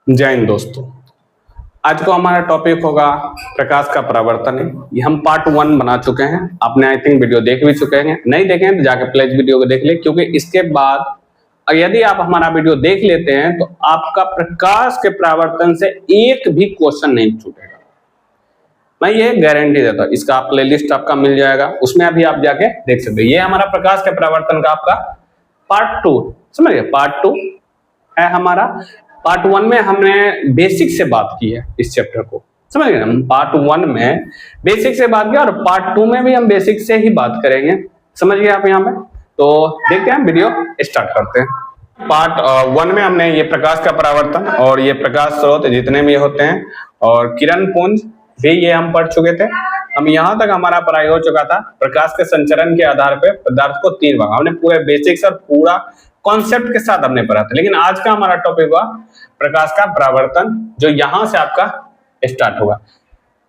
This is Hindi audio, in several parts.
जय हिंद दोस्तों। आज को हमारा टॉपिक होगा प्रकाश का परावर्तन। ये हम पार्ट 1 बना चुके हैं। आपने आई थिंक वीडियो देख भी चुके हैं, नहीं देखे हैं तो जाके प्लीज वीडियो को देख ले, क्योंकि इसके बाद यदि आप हमारा वीडियो देख लेते हैं तो आपका प्रकाश के परावर्तन से एक भी क्वेश्चन नहीं छूटेगा। मैं ये गारंटी देता हूँ। इसका प्लेलिस्ट आपका मिल जाएगा, उसमें अभी आप जाके देख सकते हैं। ये हमारा प्रकाश के परावर्तन का आपका पार्ट 2, समझिए पार्ट 2 है हमारा। पार्ट 1 में हमने बेसिक से बात की है इस चैप्टर को, समझ गए। हम पार्ट 1 में बेसिक से बात किया और पार्ट 2 में भी हम बेसिक से ही बात करेंगे, समझ गए आप यहाँ पे। तो देखते हैं, वीडियो स्टार्ट करते हैं। पार्ट 1 में हमने ये प्रकाश का परावर्तन और ये प्रकाश स्रोत जितने भी होते हैं और किरण पुंज भी ये हम पढ़ चुके थे। हम यहाँ तक हमारा पढ़ाई हो चुका था। प्रकाश के संचरण के आधार पर पदार्थ को 3 भाग, हमने पूरे बेसिक्स और पूरा कॉन्सेप्ट के साथ हमने पढ़ा था। लेकिन आज का हमारा टॉपिक हुआ प्रकाश का परावर्तन, जो यहां से आपका स्टार्ट होगा।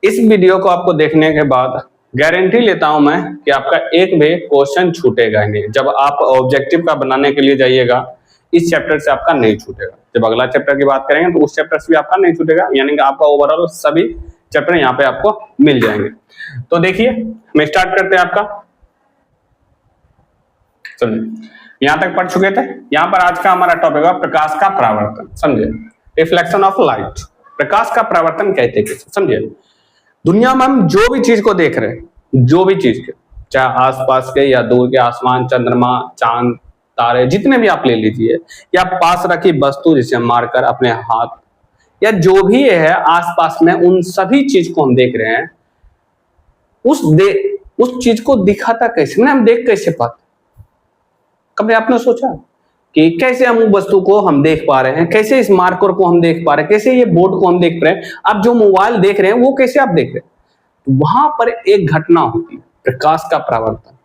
इस वीडियो को आपको देखने के बाद गारंटी लेता हूं मैं कि आपका एक भी क्वेश्चन छूटेगा नहीं। जब आप ऑब्जेक्टिव का बनाने के लिए जाइएगा, इस चैप्टर से आपका नहीं छूटेगा। जब अगला चैप्टर की बात करेंगे तो उस चैप्टर से भी आपका नहीं छूटेगा, यानी कि आपका ओवरऑल सभी चैप्टर यहाँ पे आपको मिल जाएंगे। तो देखिए, हम स्टार्ट करते हैं आपका। चलिए, यहां तक पढ़ चुके थे। यहां पर आज का हमारा टॉपिक है प्रकाश का परावर्तन, समझे। रिफ्लेक्शन ऑफ लाइट, प्रकाश का परावर्तन कहते हैं, समझे। दुनिया में हम जो भी चीज को देख रहे हैं, जो भी चीज के, चाहे आसपास के या दूर के, आसमान, चंद्रमा, चांद, तारे, जितने भी आप ले लीजिए, या पास रखी वस्तु जिसे मारकर अपने हाथ, या जो भी है आसपास में, उन सभी चीज को हम देख रहे हैं। उस चीज को दिखाता कैसे, हम देख कैसे पाते? कभी आपने सोचा कि कैसे हम वस्तु को हम देख पा रहे हैं, कैसे इस मार्कर को हम देख पा रहे हैं, कैसे ये बोर्ड को हम देख पा रहे हैं? आप जो मोबाइल देख रहे हैं वो कैसे आप देख रहे हैं? तो वहां पर एक घटना होती है, प्रकाश का परावर्तन।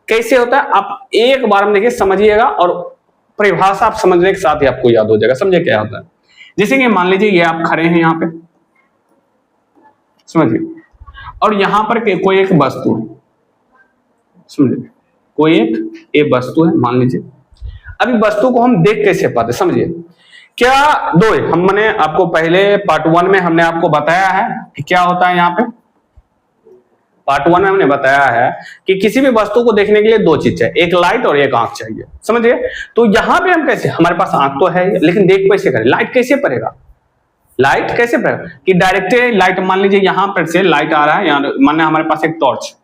कैसे होता है आप एक बार में देखिए, समझिएगा, और परिभाषा आप समझने के साथ ही आपको याद हो जाएगा। समझिए क्या होता है। जैसे कि मान लीजिए ये आप खड़े हैं यहाँ पे, समझिए, और यहां पर कोई एक वस्तु है, समझिए, कोई एक वस्तु है, मान लीजिए। अभी वस्तु को हम देख कैसे पाते, समझिए। क्या दो है, हमने आपको पहले पार्ट 1 में हमने आपको बताया है कि क्या होता है। यहाँ पे पार्ट 1 में हमने बताया है कि किसी भी वस्तु को देखने के लिए 2 चीज चाहिए, एक लाइट और एक आंख चाहिए, समझिए। तो यहाँ पे हम कैसे, हमारे पास आंख तो है लेकिन देख कैसे करें? लाइट कैसे पड़ेगा? लाइट कैसे पड़ेगा कि डायरेक्ट लाइट, मान लीजिए यहाँ पर से लाइट आ रहा है, यहाँ मान हमारे पास एक टॉर्च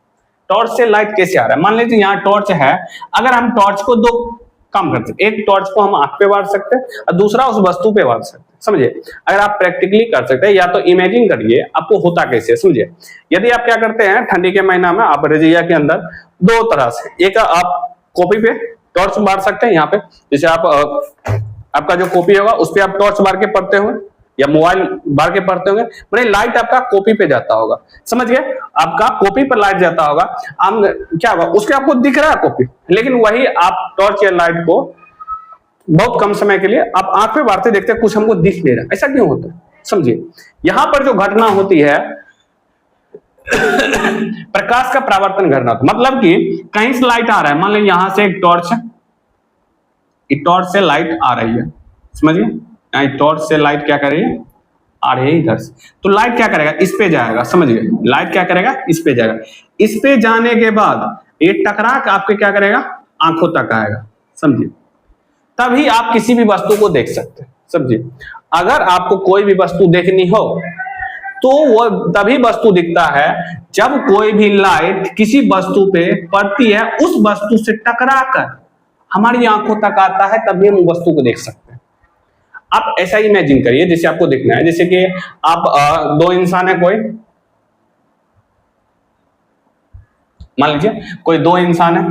से लाइट कैसे आ रहा है? मान लीजिए यहाँ टॉर्च है, अगर हम टॉर्च को 2 काम करते हैं, एक टॉर्च को हम आंख पे बांट सकते हैं और दूसरा उस वस्तु पे बांट सकते हैं, समझिए। अगर आप प्रैक्टिकली कर सकते हैं या तो इमेजिन करिए आपको होता कैसे, समझिए। यदि आप क्या करते हैं, ठंडी के महीना में आप रजिया के अंदर 2 तरह से, एक आप कॉपी पे टॉर्च बांट सकते हैं, यहाँ पे जैसे आप आपका जो कॉपी होगा उस पर आप टॉर्च बांट के पढ़ते हो या मोबाइल बार के पढ़ते होंगे, मतलब लाइट आपका कॉपी पे जाता होगा, समझ गए। आपका कॉपी पर लाइट जाता होगा, हम क्या होगा, उसके आपको दिख रहा है कॉपी, लेकिन वही आप टॉर्च या लाइट को बहुत कम समय के लिए आप आंख पे बांटते देखते हैं, कुछ हमको दिख नहीं रहा। ऐसा क्यों होता है, समझिए। यहां पर जो घटना होती है प्रकाश का परावर्तन घटना, मतलब कि कहीं से लाइट आ रहा है, मान लीजिए यहां से एक टॉर्च है, टॉर्च से लाइट आ रही है, समझिए। टॉर्च से लाइट क्या करेगी, आ रही है इधर से, तो लाइट क्या करेगा, इस पे जाएगा, समझिए। लाइट क्या करेगा, इस पे जाएगा। इस पे जाने के बाद ये टकरा के आपके क्या करेगा, आंखों तक आएगा, समझिए। तभी आप किसी भी वस्तु को देख सकते हैं, समझिए। अगर आपको कोई भी वस्तु देखनी हो तो वो तभी वस्तु दिखता है जब कोई भी लाइट किसी वस्तु पे पड़ती है, उस वस्तु से टकरा कर हमारी आंखों तक आता है, तभी हम वस्तु को देख सकते हैं। आप ऐसा इमेजिन करिए जैसे आपको दिखना है, जैसे कि आप 2 इंसान है, कोई मान लीजिए कोई 2 इंसान है,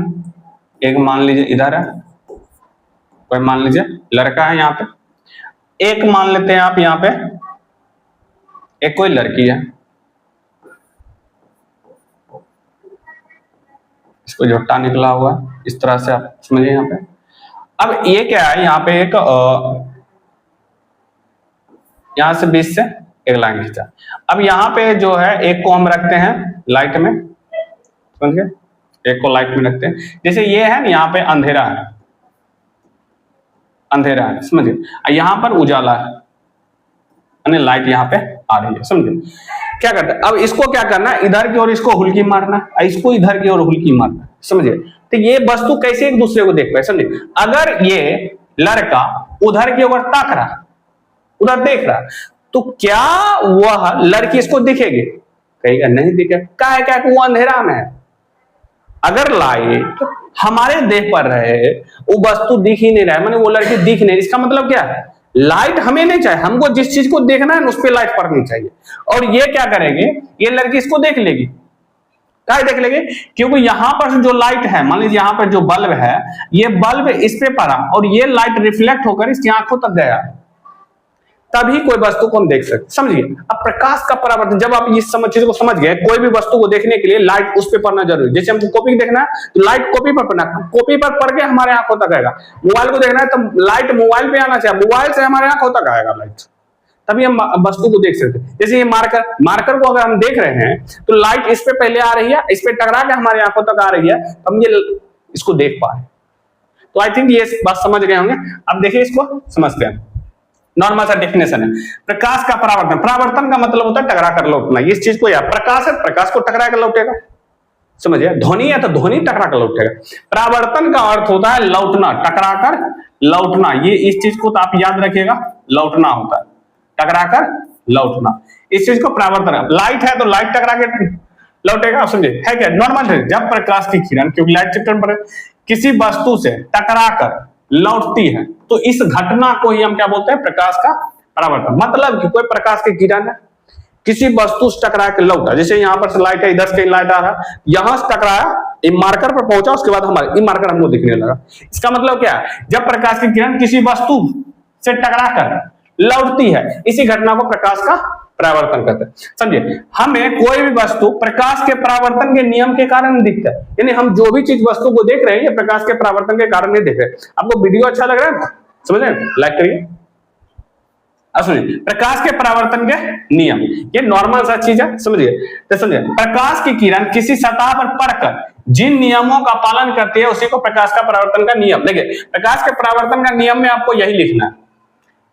एक मान लीजिए इधर है, कोई मान लीजिए लड़का है यहाँ पे, एक मान लेते हैं आप यहाँ पे एक कोई लड़की है, इसको झुट्टा निकला हुआ है, इस तरह से आप समझिए यहाँ पे। अब ये क्या है, यहाँ पे एक यहां से 20 से एक लाइन खींचा। अब यहाँ पे जो है एक को हम रखते हैं लाइट में, समझिए, एक को लाइट में रखते हैं। जैसे ये है, यहाँ पे अंधेरा है, समझिए, यहाँ पर उजाला है, यानी लाइट यहाँ पे आ रही है, समझे। क्या करते हैं अब इसको, क्या करना है, इधर की ओर इसको हुल्की मारना है, इसको इधर की ओर हुल्की मारना है, समझे। तो ये वस्तु कैसे एक दूसरे को देख पाए, समझे। अगर ये लड़का उधर की ओर ताक रहा, उधर देख रहा, तो क्या वह लड़की इसको दिखेगी? कहेगा नहीं दिखेगा। क्या वो अंधेरा में है। अगर लाइट हमारे देह पर रहे, वो वस्तु दिख ही नहीं रहा है, माने वो लड़की दिख नहीं, इसका मतलब क्या है, लाइट हमें नहीं चाहिए, हमको जिस चीज को देखना है उस पर लाइट पड़नी चाहिए। और ये क्या करेंगे, ये लड़की इसको देख लेगी। क्या देख लेंगे? क्योंकि यहां पर जो लाइट है, मान लीजिए यहां पर जो बल्ब है, ये बल्ब इस पे पड़ा और ये लाइट रिफ्लेक्ट होकर इसकी आंखों तक गया, तभी कोई वस्तु को हम देख सकते, समझिए। अब प्रकाश का परावर्तन, जब आप इस चीज को समझ गए, कोई भी वस्तु को देखने के लिए लाइट उस पे पड़ना जरूरी है। जैसे हमको कॉपी देखना है तो लाइट कॉपी पर पड़ना, कॉपी पर पड़ के हमारे आंखों तक आएगा। मोबाइल को देखना है तो लाइट मोबाइल पे आना चाहिए, मोबाइल से हमारे आंखों तक आएगा लाइट, तभी हम वस्तु को देख सकते हैं। जैसे ये मार्कर को अगर हम देख रहे हैं तो लाइट इस पे पहले आ रही है, इस पे टकरा के हमारे आंखों तक आ रही है, हम ये इसको देख पा रहे हैं। तो आई थिंक ये बात समझ गए होंगे। अब देखिए इसको समझते हैं। नॉर्मल सा डेफिनेशन है प्रकाश का परावर्तन। परावर्तन का मतलब होता है टकरा कर लौटना। इस चीज को, यार प्रकाश है, प्रकाश को टकरा कर लौटेगा, समझिए। ध्वनि है तो ध्वनि टकरा कर लौटेगा। परावर्तन का अर्थ होता है लौटना, टकरा कर लौटना। ये इस चीज को तो आप याद रखिएगा, लौटना होता है, टकरा कर लौटना, इस चीज को परावर्तन। लाइट है तो लाइट टकरा के लौटेगा, आप समझे, है क्या। नॉर्मल है, जब प्रकाश की किरण, क्योंकि लाइट चित्रण पर किसी वस्तु से टकरा कर लौटती है तो इस घटना को ही हम क्या बोलते हैं, प्रकाश का परावर्तन। मतलब कि कोई प्रकाश की किरण है, किसी वस्तु से टकरा के लौटा, जैसे यहां पर से लाइट है, इधर से लाइट आ रहा है, यहां से टकराया, मार्कर पर पहुंचा, उसके बाद हमारे मार्कर हमको दिखने लगा। इसका मतलब क्या है, जब प्रकाश की किरण किसी वस्तु से टकरा कर लौटती है, इसी घटना को प्रकाश का परावर्तन कहते हैं, समझिए। हमें कोई भी वस्तु प्रकाश के परावर्तन के नियम के कारण दिखता है, यानी हम जो भी चीज वस्तु को देख रहे हैं ये प्रकाश के परावर्तन के कारण नहीं देख रहे। आपको वीडियो अच्छा लग रहा है, समझ रहे हैं, लाइक करिए। अब सुनिए, प्रकाश के परावर्तन के नियम, ये नॉर्मल सा चीज है, समझिए। तो समझिए, प्रकाश की किरण किसी सतह पर पड़कर जिन नियमों का पालन करती है उसी को प्रकाश का परावर्तन का नियम। देखिए, प्रकाश के परावर्तन का नियम में आपको यही लिखना है,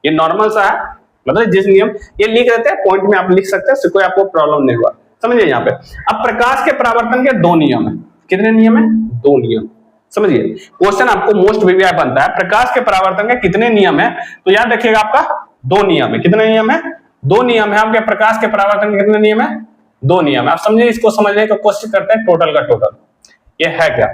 ये नॉर्मल सा है, मतलब जिस नियम ये लिख देते हैं, पॉइंट में आप लिख सकते हैं, कोई आपको प्रॉब्लम नहीं हुआ, समझिए। यहाँ पे अब प्रकाश के परावर्तन के दो नियम है। कितने नियम है? दो नियम, समझिए। क्वेश्चन आपको मोस्ट वीवीआई बनता है, प्रकाश के परावर्तन के कितने नियम है, तो याद रखिएगा आपका दो नियम है। कितने नियम है? दो नियम है। आपके प्रकाश के परावर्तन के कितने नियम है? दो नियम है। आप समझिए, इसको समझने की कोशिश करते हैं, टोटल का टोटल ये है क्या,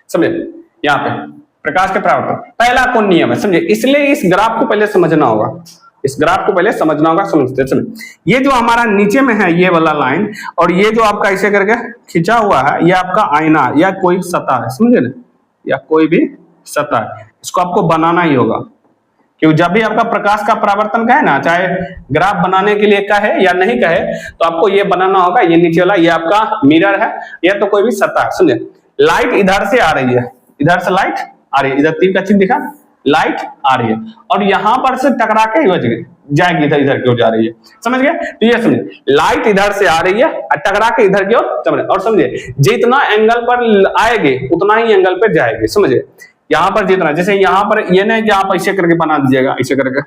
समझिए। यहाँ पे प्रकाश के परावर्तन पहला कौन नियम है, समझिए। इसलिए इस ग्राफ को पहले समझना होगा, इस ग्राफ को पहले समझना होगा, समझते चलिए। ये जो हमारा नीचे में है ये वाला लाइन, और ये जो आपका ऐसे करके खिंचा हुआ है, ये आपका आईना या कोई सतह है, समझे ना, या कोई भी सतह, इसको आपको बनाना ही होगा। क्योंकि जब भी आपका प्रकाश का परावर्तन का है ना, चाहे ग्राफ बनाने के लिए कहे या नहीं कहे, तो आपको ये बनाना होगा। ये नीचे वाला ये आपका मिरर है, या तो कोई भी सतह है, समझे। लाइट इधर से आ रही है, इधर से लाइट आ रही है, इधर तीर का चिन्ह दिखा, लाइट आ रही है, और यहां पर से टकरा के जाएगी, इधर इधर की ओर जा रही है, समझ गए। तो ये समझिए, लाइट इधर से आ रही है और टकरा के इधर की ओर, समझे। और समझिए, जितना एंगल पर आएगी उतना ही एंगल पे जाएगी, समझिए। यहां पर जितना, जैसे यहां पर ये नहीं कि आप ऐसे करके बना दीजिएगा, ऐसे करके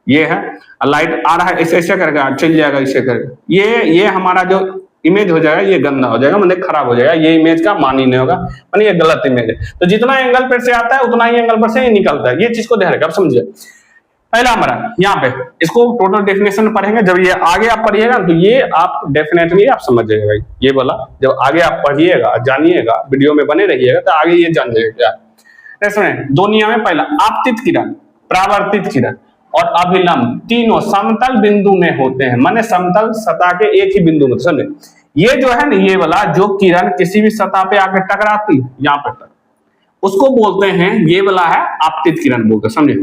ये है, लाइट आ रहा है, ऐसे ऐसे करके चल जाएगा, ऐसे करके ये हमारा जो इमेज हो जाएगा ये गंदा हो जाएगा, मतलब खराब हो जाएगा, ये इमेज का मान ही नहीं होगा, मतलब ये गलत इमेज है। तो जितना एंगल पर से आता है उतना ही एंगल पर से ये निकलता है, ये चीज को ध्यान रखिए, आप समझिए। पहला हमारा यहाँ पे इसको टोटल डेफिनेशन पढ़ेंगे, जब ये आगे आप पढ़िएगा तो ये आप डेफिनेटली आप समझ जाइएगा। ये वाला जब आगे आप पढ़िएगा, जानिएगा, वीडियो में बने रहिएगा, तो आगे ये जान जाइएगा। दो नियम है, पहला आपतित किरण, परावर्तित किरण और अभिलंब, तीनों समतल बिंदु में होते हैं, माने समतल सतह के एक ही बिंदु में, समझे। ये जो है ना, ये वाला जो किरण किसी भी सतह पे आकर टकराती है, यहाँ पे तक, उसको बोलते हैं, ये वाला है आपतित किरण बोलते हैं, समझे।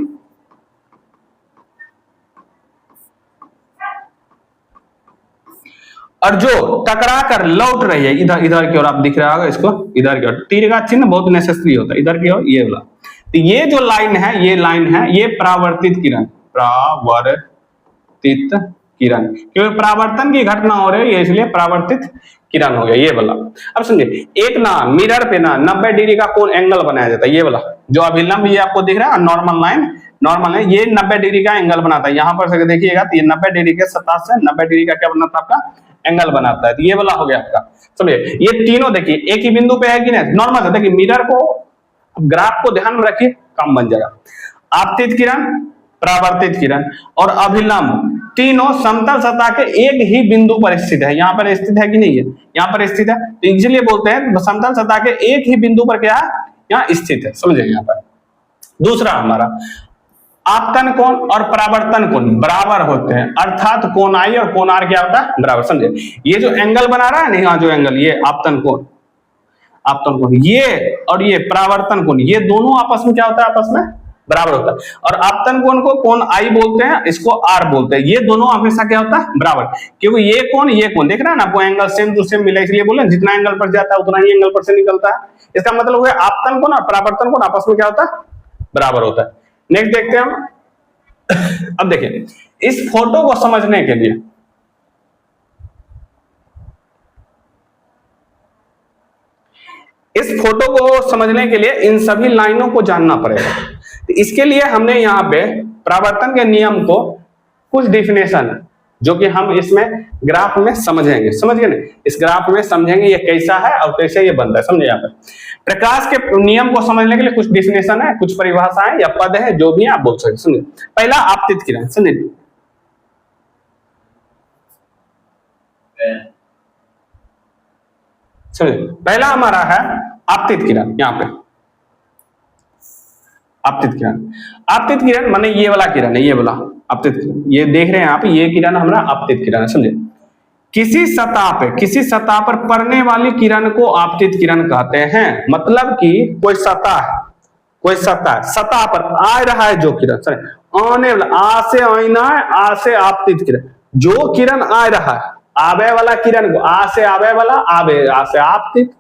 और जो टकरा कर लौट रही है इधर इधर की ओर, आप दिख रहा होगा इसको, इधर की ओर तीर का चिन्ह बहुत नेसेसरी होता है, इधर की ओर ये वाला। तो ये जो लाइन है, ये लाइन है, ये परावर्तित किरण, परावर्तित किरण, क्योंकि परावर्तन की घटना हो रही है इसलिए परावर्तित किरण हो गया ये वाला। अब समझिए, एक ना मिरर पे ना 90 डिग्री का कोण एंगल बनाया जाता है, ये वाला जो अभिलंब ये आपको दिख रहा है नॉर्मल लाइन, नॉर्मल है, ये 90 डिग्री का एंगल बनाता है। यहाँ पर से देखिएगा तो ये 90 डिग्री के सतह से 90 डिग्री का क्या बनाता है आपका एंगल बनाता है, तो ये वाला हो गया आपका। समझिए ये तीनों देखिए एक ही बिंदु पे है कि नहीं, नॉर्मल है। देखिए मिरर को, ग्राफ को ध्यान में रखिए, काम बन जाएगा। आपतित किरण, परावर्तित किरण और अभिलंब तीनों समतल सतह के एक ही बिंदु पर स्थित है। यहाँ पर स्थित है कि नहीं है, यहाँ पर स्थित है, तो इसलिए बोलते हैं समतल सतह के एक ही बिंदु पर क्या है, यहाँ स्थित है। समझे यहाँ पर। दूसरा हमारा आपतन कोण और परावर्तन कोण बराबर होते हैं, अर्थात कोण आई और कोण आर क्या होता है बराबर। समझे, ये जो एंगल बना रहा है ना यहाँ जो एंगल, ये आपतन कोण, आपतन कोण ये और ये परावर्तन कोण, ये दोनों आपस में क्या होता है, आपस में बराबर होता है। और आपतन कोण को कोण आई बोलते हैं, इसको आर बोलते हैं। ये दोनों हमेशा क्या होता है बराबर, क्योंकि ये कोण देख रहा है ना आपको, एंगल सेम टू सेम मिला, इसलिए बोले जितना एंगल पर जाता है उतना ही एंगल पर से निकलता है। इसका मतलब है आपतन कोण और परावर्तन कोण आपस में क्या होता है बराबर होता है। नेक्स्ट देखते हैं हम। अब देखिए इस फोटो को समझने के लिए इन सभी लाइनों को जानना पड़ेगा। तो इसके लिए हमने यहाँ पे परावर्तन के नियम को कुछ डिफिनेशन जो कि हम इसमें ग्राफ में समझेंगे, समझ गए ना, इस ग्राफ में समझेंगे ये कैसा है और कैसे ये बनता है। समझे, यहाँ पे प्रकाश के नियम को समझने के लिए कुछ डिफिनेशन है, कुछ परिभाषाएं या पद है, जो भी आप बोल सकते। समझे, पहला आपतित किरण, समझे पहला हमारा है आपतित किरण। यहाँ पे आपतित किरण माने ये वाला किरण है, ये वाला आपतित किरण, ये देख रहे हैं आप, ये किरण हमारा आपतित किरण है। समझे, किसी सतह पर पड़ने वाली किरण को आपतित किरण कहते हैं। मतलब कि कोई सतह पर आ रहा है जो किरण, आने वाला, आ से आईना है, आ से आपतित किरण, जो किरण आ रहा है, आवे वाला किरण को, आ से आवे वाला, आ से आपतित,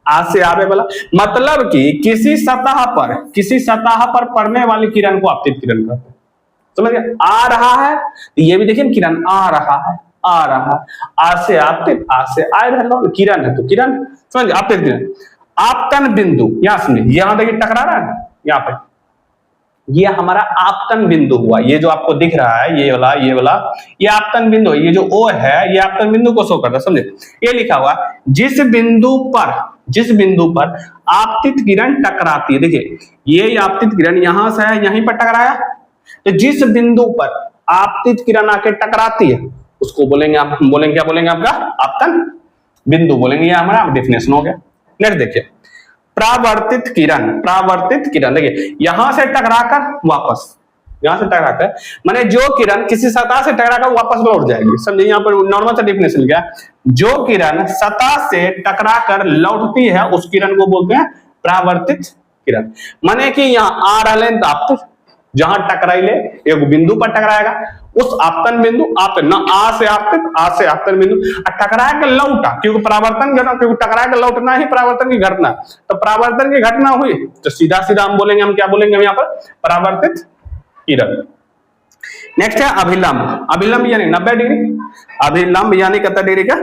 आ से आवे वाला, मतलब कि किसी सतह पर पड़ने वाली किरण को आपतित किरण कहते हैं। समझ गए, आ रहा है तो ये भी देखिए किरण आ रहा है, आ से आपतित, आ से आए रहा किरण है, तो किरण समझ आपतित किरण। आपतन बिंदु, यहां समझिए, यहां देखिए टकरा रहा है, यहाँ पे ये हमारा आपतन बिंदु हुआ, ये जो आपको दिख रहा है ये वाला ये आपतन बिंदु है। ये जो O है ये आपतन बिंदु को शो करता है। समझे, ये लिखा हुआ जिस बिंदु पर आपतित किरण टकराती है, देखिए ये आपतित किरण यहां से है, यहीं पर टकराया, तो जिस बिंदु पर आपतित किरण आके टकराती है उसको बोलेंगे क्या बोलेंगे आपका आपतन बिंदु बोलेंगे। ये हमारा डेफिनेशन हो गया। नेक्स्ट देखिए परावर्तित किरण, देखिए यहां से टकराकर वापस, माने जो किरण किसी सतह से टकराकर वापस लौट जाएगी। समझिए, यहाँ पर नॉर्मल सा डेफिनेशन क्या है, जो किरण सतह से टकराकर लौटती है उस किरण को बोलते हैं परावर्तित किरण। माने कि यहाँ आ रहा है आपतित, जहां टकराइले एक बिंदु पर टकराएगा, उस आपतन बिंदु आपतन, आ से आपतन बिंदु टकरा के लौटा, क्योंकि परावर्तन घटना, क्योंकि टकरा के लौटना ही परावर्तन की घटना, तो परावर्तन की घटना हुई तो सीधा हम बोलेंगे, हम क्या बोलेंगे हम यहाँ पर परावर्तित किरण। नेक्स्ट है अभिलंब यानी 90 डिग्री, अभिलंब यानी कितना डिग्री का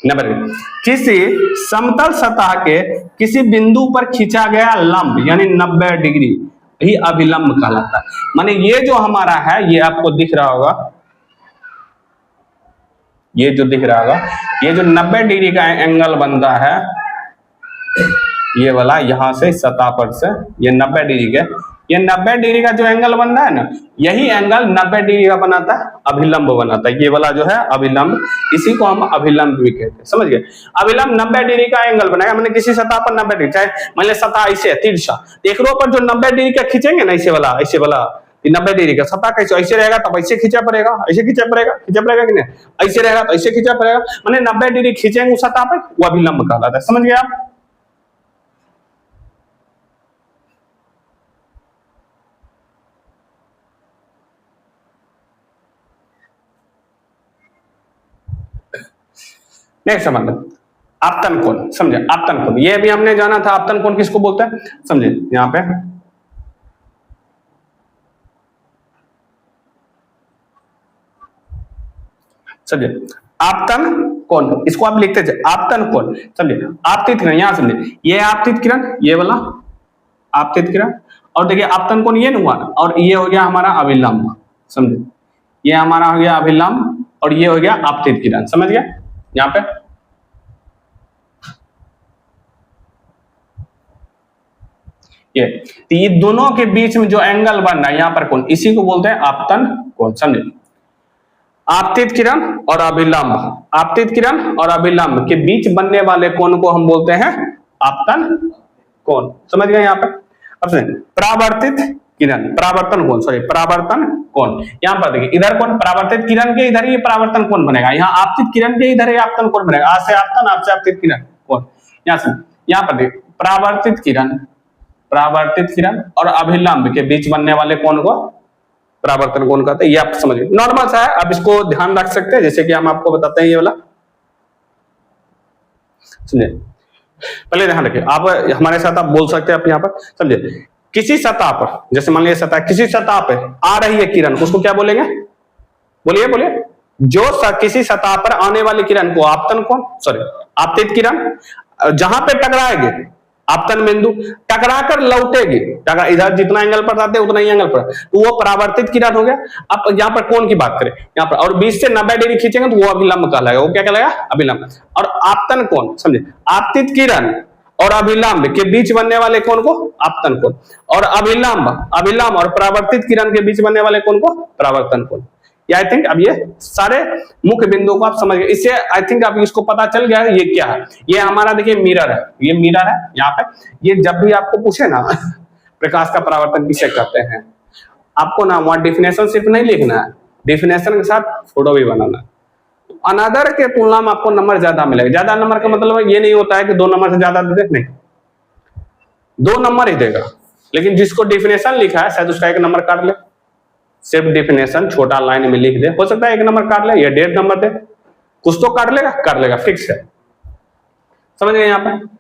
90 डिग्री। किसी समतल सतह के किसी बिंदु पर खींचा गया लंब यानी 90 डिग्री ही अभिलंब कहलाता है। माने ये जो हमारा है, ये आपको दिख रहा होगा, ये जो 90 डिग्री का एंगल बनता है, ये वाला यहां से सतह पर से ये 90 डिग्री का, ये 90 डिग्री का जो एंगल बन रहा है ना, यही एंगल 90 डिग्री का बनाता है अभिलंब बनाता है। ये वाला जो है अभिलंब, इसी को हम अभिलंब भी कहते हैं। समझ गए, अभिलंब 90 डिग्री का एंगल बनाएगा, मैंने किसी सतह पर 90 डिग्री, चाहे मान लिया सतह ऐसे है तिरछा, एक रो पर जो 90 डिग्री का खींचेंगे ना, ऐसे वाला 90 डिग्री का सतह कैसे ऐसे रहेगा, तब ऐसे खींचा पड़ेगा, ऐसे खींचा पड़ेगा कि नहीं, ऐसे रहेगा तो ऐसे खींचा पड़ेगा, मैंने 90 डिग्री खींचेंगे उस सतह पर, वो अभिलंब कहलाता है। समझ गए आप। नेक्स्ट समझ आपतन कोण, समझे आपतन कोण, ये भी हमने जाना था आपतन कोण किसको बोलते हैं। समझे, यहाँ पे समझे। आपतन कोण, इसको आप लिखते थे आपतन कोण, समझे। आपतित किरण, यहां समझे, ये आपतित किरण, ये वाला आपतित किरण, और देखिए आपतन कोण ये हुआ, और ये हो गया हमारा अभिलंब, समझे। ये हमारा हो गया अभिलंब और ये हो गया आपतित किरण, समझ गया। यहां पे ये दोनों के बीच में जो एंगल बन रहा है यहां पर कोण, इसी को बोलते हैं आपतन कोण, समझे। आपतित किरण और अभिलंब, आपतित किरण और अभिलंब के बीच बनने वाले कोण को हम बोलते हैं आपतन कोण, समझ गए। यहाँ पे अब सुनिए, परावर्तित किरण, परावर्तन कोण, सॉरी परावर्तन कोण, यहाँ पर देखिए इधर कोण, परावर्तित किरण के इधर ही परावर्तन कोण बनेगा, यहाँ आपतित किरण के इधर ही आपतन कोण बनेगा, आज से आपतन, आपसे आपतित किरण कोण। यहाँ से यहाँ पर देखिए परावर्तित किरण, परावर्तित किरण और अभिलंब के बीच बनने वाले कोण को परावर्तन कोण कहते हैं, ये आप समझिए, नॉर्मल सा है, आप इसको ध्यान रख सकते हैं, जैसे कि हम आपको बताते हैं ये वाला। सुनिए, पहले ध्यान रखिए, आप हमारे साथ आप बोल सकते हैं, आप यहाँ पर समझिए, किसी सतह पर, जैसे मान लीजिए सतह, किसी सतह पे आ रही है किरण, उसको क्या बोलेंगे, बोलिए बोलिए, जो किसी सतह पर आने वाली किरण को आपतन कोण, सॉरी आपतित किरण, जहां पे टकराएगी आपतन बिंदु, टकराकर लौटेगी, इधर जितना एंगल पर आते उतना ही एंगल पर, तो वो परावर्तित किरण हो गया। अब यहाँ पर कोण की बात करें, यहाँ पर और 20 से 90 डिग्री खींचेंगे तो वो अभिलंब कहलाएगा, वो क्या कहलाएगा, अभिलंब। और आपतन कोण, समझे, आपतित किरण और अभिलंब के बीच बनने वाले कोण को आपतन कोण, और अभिलंब और परावर्तित किरण के बीच बनने वाले कोण को परावर्तन कोण। आई थिंक अब ये सारे मुख्य बिंदुओं को आप समझ गए, इससे आई थिंक आप इसको पता चल गया है ये क्या है। ये हमारा देखिए मिरर है, ये मिरर है यहाँ पे, ये जब भी आपको पूछे ना प्रकाश का परावर्तन किसे कहते हैं, आपको ना वहां डिफिनेशन सिर्फ नहीं लिखना है, डिफिनेशन के साथ फोटो भी बनाना है। अनदर के तुलना में आपको नंबर ज्यादा मिलेगा। ज्यादा नंबर का मतलब ये नहीं होता है कि 2 नंबर से ज्यादा दे दे, नहीं, 2 नंबर ही देगा, लेकिन जिसको डिफिनेशन लिखा है शायद उसका 1 नंबर काट ले, सिर्फ डिफिनेशन छोटा लाइन में लिख दे, हो सकता है 1 नंबर काट ले या 1.5 नंबर दे, कुछ तो काट लेगा, फिक्स है, समझ गए। यहां पे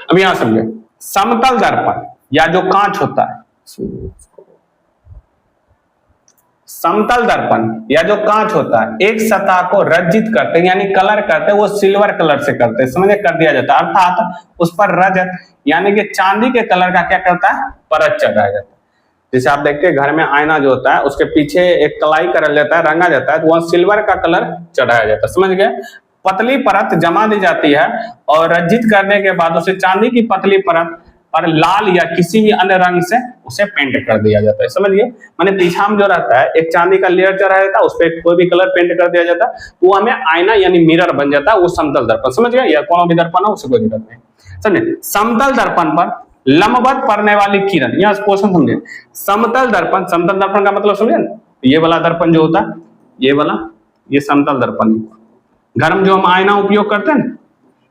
अब यहां समझे, समतल दर्पण या जो कांच होता है, समतल दर्पण या जो कांच होता है, एक सतह को रजित करते हैं यानी कलर करते हैं, वो सिल्वर कलर से करते हैं, समझे, कर दिया जाता है, अर्थात उस पर रजत यानी कि चांदी के कलर का क्या करता है, परत चढ़ाया जाता है। जैसे आप देखते हैं घर में आईना जो होता है उसके पीछे एक कलाई कर जाता है, रंगा जाता है, तो वहां सिल्वर का कलर चढ़ाया जाता है, समझ गए। पतली परत जमा दी जाती है और रजित करने के बाद उसे चांदी की पतली परत पर लाल या किसी भी अन्य रंग से उसे पेंट कर दिया जाता है, समझिए। माने पीछा में जो रहता है एक चांदी का लेयर चढ़ाया जाता है, उस पर कोई भी कलर पेंट कर दिया जाता है, तो हमें आईना यानी मिरर बन जाता है, वो समतल दर्पण, समझ गए, या कौन भी दर्पण हो उसे कोई दिक्कत नहीं, समझे। समतल दर्पण पर लंबवत पड़ने वाली किरण, यहाँ क्वेश्चन समझे, समतल दर्पण का मतलब समझे ना, ये वाला दर्पण जो होता है, ये वाला, ये समतल दर्पण, घर में जो हम आईना उपयोग करते हैं ना,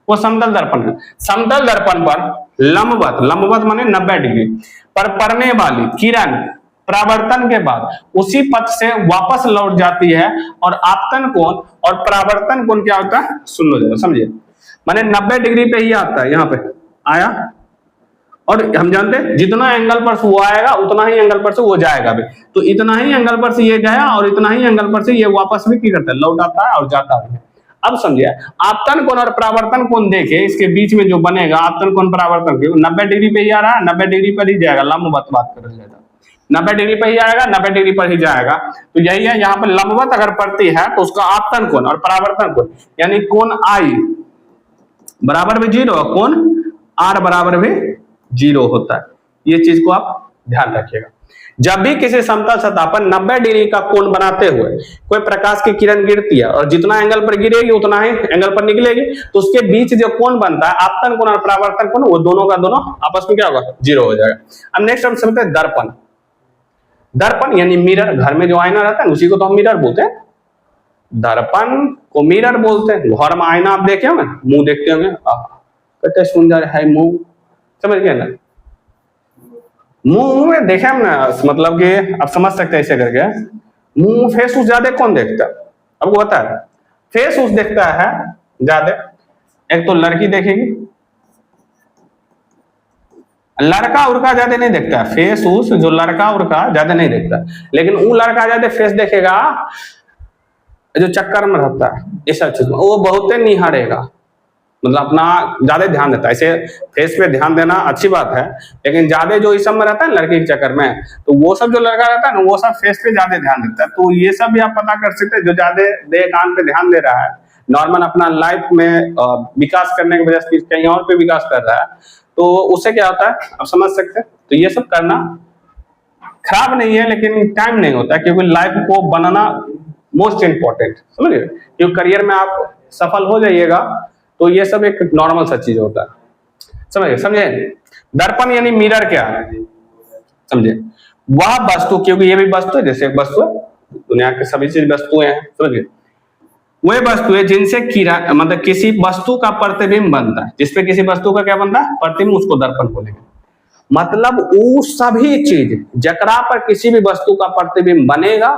वो समतल दर्पण है। समतल दर्पण पर लंबवत माने 90 डिग्री पर पड़ने वाली किरण परावर्तन के बाद उसी पथ से वापस लौट जाती है, और आपतन कोण और परावर्तन कोण क्या होता है, 0 हो जाएगा, समझिए। माने 90 डिग्री पे ही आता है, यहाँ पे आया, और हम जानते हैं जितना एंगल पर से वो आएगा उतना ही एंगल पर से वो जाएगा भी, तो इतना ही एंगल पर से ये गया और इतना ही एंगल पर से ये वापस भी क्या करता है, लौट आता है और जाता है। अब समझिए, आपतन कोण और परावर्तन कोण देखे, इसके बीच में जो बनेगा आपतन कोण परावर्तन कोण 90 डिग्री पे ही आ रहा है, 90 डिग्री पर ही जाएगा, लंबवत बात कर रहे हैं, 90 डिग्री पर ही आएगा, 90 डिग्री पर ही जाएगा, तो यही है। यहाँ पर लंबवत अगर पड़ती है तो उसका आपतन कोण और परावर्तन कोण यानी कोण आई बराबर भी 0, कोण आर बराबर भी 0 होता है। ये चीज को आप ध्यान रखिएगा। जब भी किसी समतल सतह पर 90 डिग्री का कोण बनाते हुए कोई प्रकाश की किरण गिरती है और जितना एंगल पर गिरेगी उतना ही एंगल पर निकलेगी, तो उसके बीच जो कोण बनता है आपतन कोण और परावर्तन कोण, वो दोनों का दोनों आपस में क्या होगा, 0 हो जाएगा। अब नेक्स्ट हम समझते हैं दर्पण। दर्पण यानी मिरर, घर में जो आईना रहता है उसी को तो हम मिरर बोलते हैं, दर्पण को मिरर बोलते हैं। घर में आईना आप देखे होंगे, मुंह देखते होंगे, कितने सुंदर है मुंह, समझ गए ना, मुंह में देखे हम ना, मतलब कि आप समझ सकते हैं ऐसे करके, मुंह फेस उस ज्यादा कौन देखता है, आपको पता है, फेस उस देखता है ज्यादा, एक तो लड़की देखेगी, लड़का उड़का ज्यादा नहीं देखता है, फेस उस जो लड़का उड़का ज्यादा नहीं देखता, लेकिन वो लड़का ज्यादा फेस देखेगा जो चक्कर में रहता है, ये सब चीज वो बहुत निहारेगा, मतलब अपना ज्यादा ध्यान देता है। ऐसे फेस पे ध्यान देना अच्छी बात है, लेकिन ज्यादा जो इस सब में रहता है लड़की के चक्कर में, तो वो सब जो लड़का रहता है ना वो सब फेस पे ज्यादा ध्यान देता है। तो ये सब भी आप पता कर सकते हैं, जो ज्यादा देह कान पे ध्यान दे रहा है, नॉर्मल अपना लाइफ में विकास करने की वजह से कहीं और पे विकास कर रहा है, तो उससे क्या होता है आप समझ सकते हैं। तो ये सब करना खराब नहीं है, लेकिन टाइम नहीं होता है, क्योंकि लाइफ को बनाना मोस्ट इंपॉर्टेंट, समझिए, क्योंकि करियर में आप सफल हो जाइएगा तो ये सब एक नॉर्मल सा चीज होता है, समझिए समझे। दर्पण यानी मिरर क्या है, समझे, वह वस्तु, क्योंकि ये भी वस्तु है, जैसे एक वस्तु है, दुनिया के सभी चीज वस्तुएं हैं, समझिए, वे वस्तुएं जिनसे मतलब किसी वस्तु का प्रतिबिंब बनता है, जिसपे किसी वस्तु का क्या बनता है, प्रतिबिंब, उसको दर्पण बोलेंगे। मतलब वो सभी चीज जकरा पर किसी भी वस्तु का प्रतिबिंब बनेगा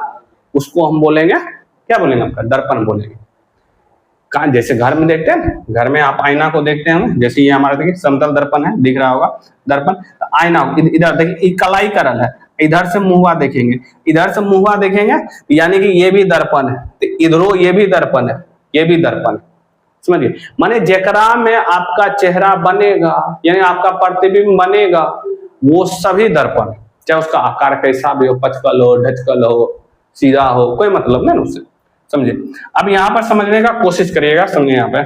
उसको हम बोलेंगे, क्या बोलेंगे, आपका दर्पण बोलेंगे। कहा, जैसे घर में देखते हैं, घर में आप आईना को देखते हैं, जैसे ये हमारा देखिए समतल दर्पण है, दिख रहा होगा दर्पण, आईना इधर देखिए कलाई करल है, इधर से मुंहवा देखेंगे, इधर से मुंहवा देखेंगे, यानी कि ये भी दर्पण है, तो इधरों ये भी दर्पण है, ये भी दर्पण है, समझिए। माने जेकरा में आपका चेहरा बनेगा, यानी आपका प्रतिबिंब बनेगा, वो सभी दर्पण, चाहे उसका आकार कैसा भी हो, पचकल हो, ढचकल हो, सीधा हो, कोई मतलब नहीं उससे, समझे। अब यहां पर समझने का कोशिश करिएगा, समझे, यहाँ पे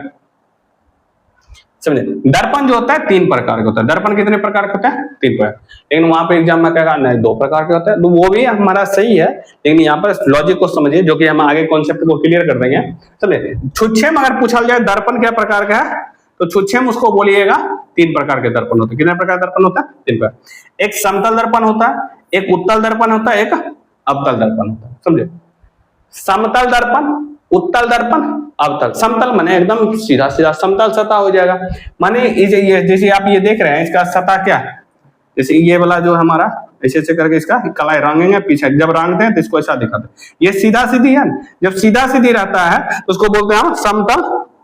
समझे। दर्पण जो होता है 3 प्रकार का होता है। दर्पण कितने प्रकार के होते हैं, 3 प्रकार, लेकिन वहां पे एग्जाम में कहेगा नहीं 2 प्रकार के होते हैं, तो वो भी हमारा सही है, लेकिन यहाँ पर लॉजिक को समझिए, जो कि हम आगे कॉन्सेप्ट को क्लियर कर देंगे, समझे। छुच्छे में अगर पूछा जाए दर्पण क्या प्रकार का है, तो छुच्छे में उसको बोलिएगा 3 प्रकार के दर्पण होते हैं। कितने प्रकार दर्पण होता है, 3 प्रकार। एक समतल दर्पण होता है, एक उत्तल दर्पण होता है, एक अवतल दर्पण होता है, समझे। समतल दर्पण, उत्तल दर्पण, अवतल। समतल माने एकदम सीधा सीधा समतल सतह हो जाएगा, माने ये जैसे आप ये देख रहे हैं, इसका सतह क्या है, जैसे ये वाला जो हमारा ऐसे ऐसे करके इसका कलाई रंगेंगे, पीछे जब रंगते हैं तो इसको ऐसा दिखाते हैं, ये सीधा सीधी है, जब सीधा सीधी रहता है तो उसको बोलते हैं समतल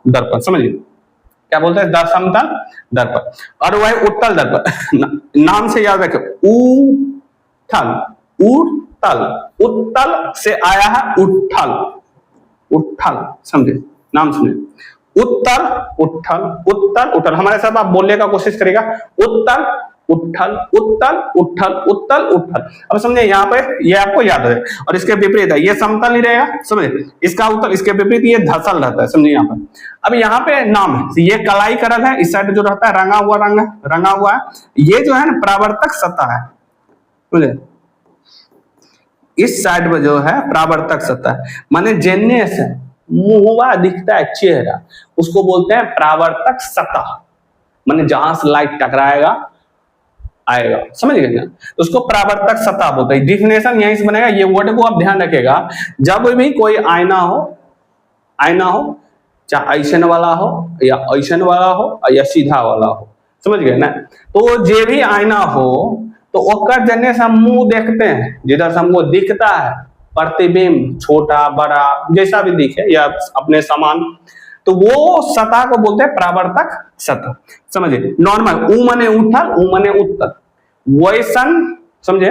दर्पण, समझिए, क्या बोलते हैं, समतल दर्पण। और वह उत्तल दर्पण, नाम से याद रखें, उठल, उठल, उत्तल से आया है उठल, उठल, समझे, नाम सुने, उत्तल, उठल, उत्तल, उठल, हमारे साथ आप बोलने का कोशिश करेगा, उत्तल, उठल, उत्तल, उठल, उत्तल, उठल। अब समझे, यहाँ पे ये आपको याद है, और इसके विपरीत है, ये समतल ही रहेगा, समझे, इसका उत्तल, इसके विपरीत ये धसल रहता है, समझे। यहाँ पर अब यहाँ पे नाम है, ये कलाई करल है, इस साइड जो रहता है रंगा हुआ, रंगा हुआ है, ये जो है ना परावर्तक सतह है, समझे, इस साइड में जो है परावर्तक सतह, माने जेने से मुंहवा दिखता है चेहरा, उसको बोलते हैं परावर्तक सतह, माने जहां से लाइट टकराएगा आएगा, समझ गए ना, तो उसको परावर्तक सतह बोलते हैं। डिफिनेशन यहीं से बनेगा, ये वर्ड को आप ध्यान रखिएगा, जब भी कोई आईना हो, चाहे ऐसन वाला हो या ऐसन वाला हो या सीधा वाला हो, समझ गए ना, तो जे भी आईना हो तो ओकर जने से हम मुंह देखते हैं, जिधर से हमको दिखता है प्रतिबिंब, छोटा बड़ा जैसा भी दिखे या अपने समान, तो वो सतह को बोलते हैं परावर्तक सतह, समझे। नॉर्मल ऊ माने उठल, ऊ माने उत्तल, वैसन, समझे,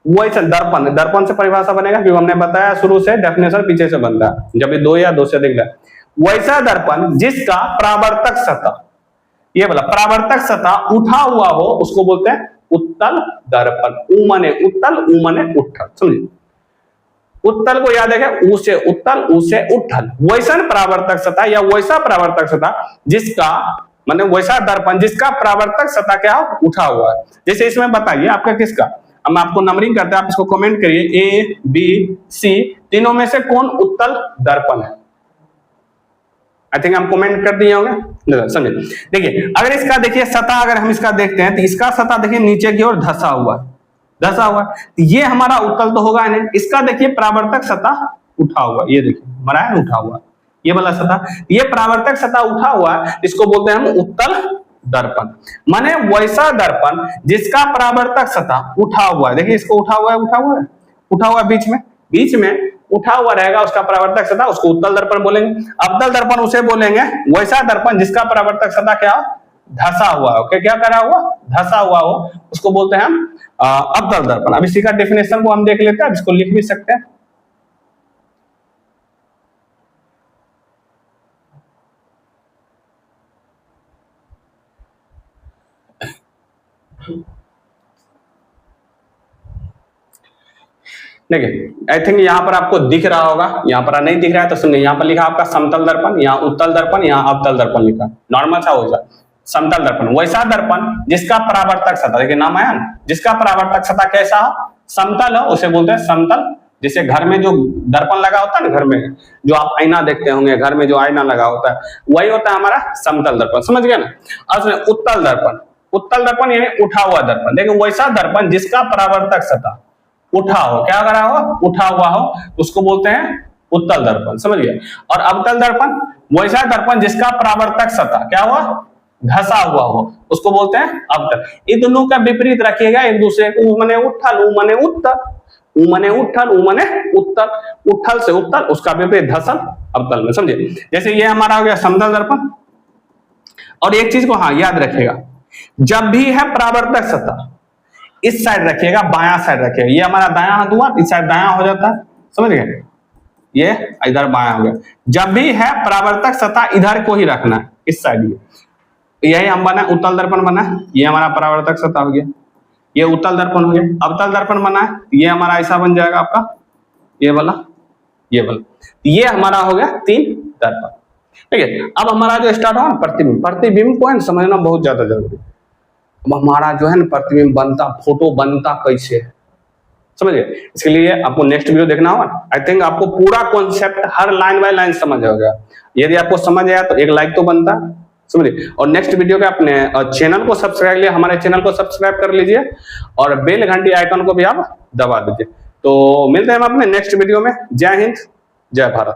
वैसन दर्पण, दर्पण से परिभाषा बनेगा, क्योंकि हमने बताया शुरू से डेफिनेशन पीछे से बनता है, जब भी 2 या 2 से अधिक, वैसा दर्पण जिसका परावर्तक सतह, ये वाला परावर्तक सतह उठा हुआ हो, उसको बोलते हैं उत्तल दर्पण। ऊ माने उत्तल, ऊ माने उठल, समझिए। उत्तल को याद है, ऊ से उत्तल, ऊ से उठल, वैसन परावर्तक सतह या वैसा परावर्तक सतह जिसका, माने वैसा दर्पण जिसका परावर्तक सतह क्या उठा हुआ है। जैसे इसमें बताइए आपका किसका, हम आपको नंबरिंग करते हैं, आप इसको कमेंट करिए, ए बी सी तीनों में से कौन उत्तल दर्पण है। आई थिंक हम कमेंट कर दिए होंगे, समझे। देखिए अगर इसका देखिए सतह, अगर हम इसका देखते हैं तो इसका सतह देखिए नीचे की ओर धसा हुआ है, तो ये हमारा उत्तल तो होगा नहीं। इसका देखिए परावर्तक सतह उठा हुआ, ये देखिए हमारा है उठा हुआ, ये वाला सतह, ये परावर्तक सतह उठा हुआ है, इसको बोलते हैं हम उत्तल दर्पण। माने वैसा दर्पण जिसका परावर्तक सतह उठा हुआ है, देखिए इसको उठा हुआ है, बीच में उठा हुआ रहेगा उसका परावर्तक सतह, उसको उत्तल दर्पण बोलेंगे। अवतल दर्पण उसे बोलेंगे वैसा दर्पण जिसका परावर्तक सतह क्या हो, धसा हुआ हो। क्या करा हुआ, धसा हुआ हो, उसको बोलते हैं हम अवतल दर्पण। अब इसी का डेफिनेशन को हम देख लेते हैं, इसको लिख भी सकते हैं। देखिए आई थिंक यहाँ पर आपको दिख रहा होगा, यहाँ पर नहीं दिख रहा है तो सुनिए, यहाँ पर लिखा आपका समतल दर्पण, यहाँ उत्तल दर्पण, यहाँ अवतल दर्पण लिखा, नॉर्मल सा हो जाए। समतल दर्पण वैसा दर्पण जिसका परावर्तक सतह, देखिए नाम आया ना, जिसका परावर्तक सतह कैसा हो, समतल हो, उसे बोलते हैं समतल। जैसे घर में जो दर्पण लगा होता है ना, घर में जो आप आईना देखते होंगे, घर में जो आईना लगा होता है वही होता है हमारा समतल दर्पण, समझ गए ना। अब उत्तल दर्पण, उत्तल दर्पण यानी उठा हुआ दर्पण। देखिए वैसा दर्पण जिसका परावर्तक सतह उठा हो, क्या करा हो, उठा हुआ हो, उसको बोलते हैं उत्तल दर्पण, समझ गए। और अवतल दर्पण वैसा दर्पण जिसका परावर्तक सतह क्या हुआ, धसा हुआ हो, उसको बोलते हैं अवतल। ये दोनों का विपरीत रखिएगा एक दूसरे को, उ मने उठल, उ मने उत्तल, उ मने उठल, उ मने उत्तल, उठल से उत्तल, उसका विपरीत धसल अवतल में, समझे। जैसे ये हमारा हो गया समतल दर्पण। और एक चीज को हाँ याद रखिएगा, जब भी है परावर्तक सतह इस साइड रखिएगा, बायां साइड रखिएगा। ये हमारा दायां हाथ हुआ, इस साइड दायां हो जाता है, समझ गए, ये इधर बायां हो गया। जब भी है परावर्तक सतह इधर को ही रखना है, इस साइड। यही हम बना उत्तल दर्पण बना है, ये हमारा परावर्तक सतह हो गया, ये उत्तल दर्पण हो गया। अवतल दर्पण बना है, ये हमारा ऐसा बन जाएगा आपका, ये वाला, ये वाला, ये हमारा हो गया 3 दर्पण, ठीक है। अब हमारा जो स्टार्ट हुआ प्रतिबिंब, प्रतिबिंब को है समझना बहुत ज्यादा जरूरी है। अब हमारा जो है ना प्रतिबिंब बनता, फोटो बनता कैसे है, समझिए। इसके लिए आपको नेक्स्ट वीडियो देखना होगा। आई थिंक आपको पूरा concept her line by line समझ आ गया। यदि आपको समझ आया तो एक लाइक तो बनता, समझिए। और नेक्स्ट वीडियो के अपने चैनल को सब्सक्राइब लिए, हमारे चैनल को सब्सक्राइब कर लीजिए और बेल घंटी आइकन को भी आप दबा दीजिए। तो मिलते हैं हम अपने नेक्स्ट वीडियो में। जय हिंद, जय भारत।